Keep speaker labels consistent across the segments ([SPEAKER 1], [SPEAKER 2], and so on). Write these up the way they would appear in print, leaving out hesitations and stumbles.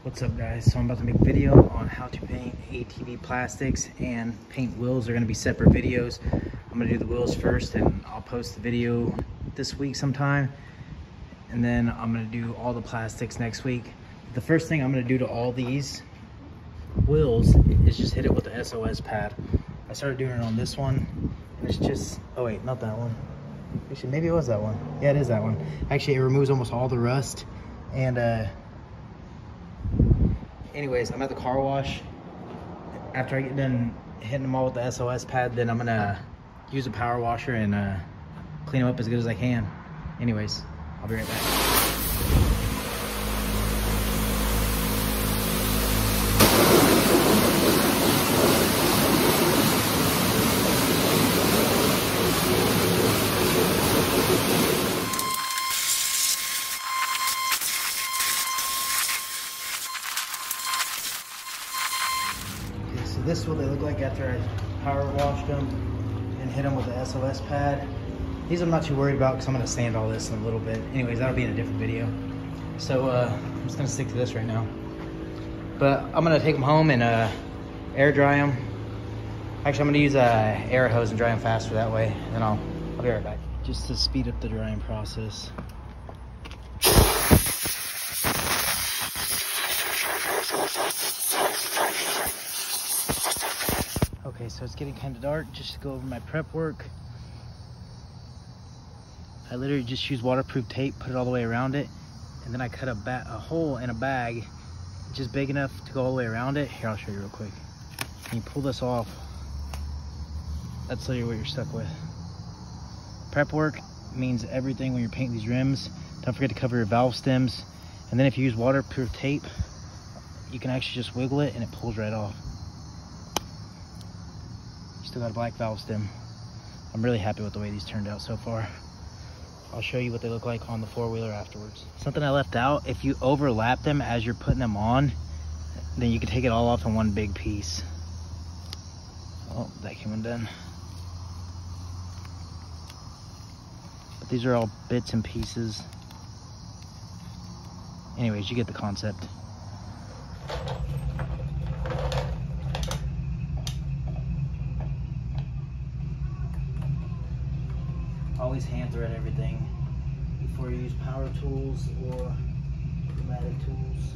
[SPEAKER 1] What's up, guys? So I'm about to make a video on how to paint ATV plastics and paint wheels. They're going to be separate videos. I'm going to do the wheels first and I'll post the video this week sometime, and then I'm going to do all the plastics next week. The first thing I'm going to do to all these wheels is just hit it with the SOS pad. I started doing it on this one and it's just, oh wait, not that one. Actually, maybe it was that one. Yeah, it is that one. Actually, it removes almost all the rust. And anyways, I'm at the car wash. After I get done hitting them all with the SOS pad, then I'm gonna use a power washer and clean them up as good as I can. Anyways, I'll be right back. This is what they look like after I power washed them and hit them with the SOS pad. These I'm not too worried about because I'm going to sand all this in a little bit. Anyways, that'll be in a different video. So I'm just going to stick to this right now. But I'm going to take them home and air dry them. Actually, I'm going to use a air hose and dry them faster that way. Then I'll be right back. Just to speed up the drying process. Okay, so it's getting kind of dark. Just to go over my prep work, I literally just use waterproof tape, put it all the way around it, and then I cut a hole in a bag just big enough to go all the way around it. Here, I'll show you real quick. And you pull this off. That's literally what you're stuck with. Prep work means everything when you're painting these rims. Don't forget to cover your valve stems. And then if you use waterproof tape, you can actually just wiggle it and it pulls right off. Still got a black valve stem. I'm really happy with the way these turned out so far. I'll show you what they look like on the four-wheeler afterwards. Something I left out, if you overlap them as you're putting them on, then you can take it all off in one big piece. Oh, that came undone. But these are all bits and pieces. Anyways, you get the concept. Always hand thread everything before you use power tools or pneumatic tools.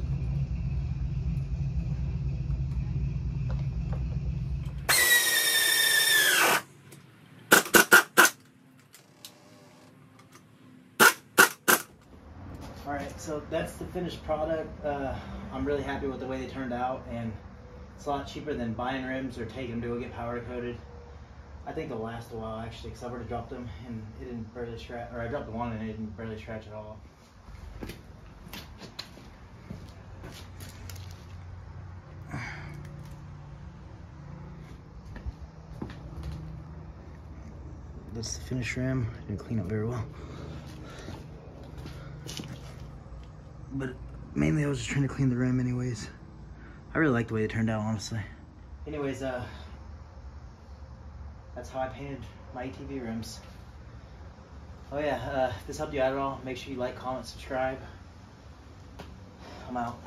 [SPEAKER 1] Alright, so that's the finished product. I'm really happy with the way they turned out, and it's a lot cheaper than buying rims or taking them to go get powder coated. I think they'll last a while actually, because I've already dropped them and it didn't barely scratch, or I dropped the one and it didn't barely scratch at all. That's the finished rim. I didn't clean up very well. But mainly I was just trying to clean the rim anyways. I really like the way it turned out, honestly. Anyways, that's how I painted my ATV rims. Oh yeah, if this helped you out at all, make sure you like, comment, subscribe. I'm out.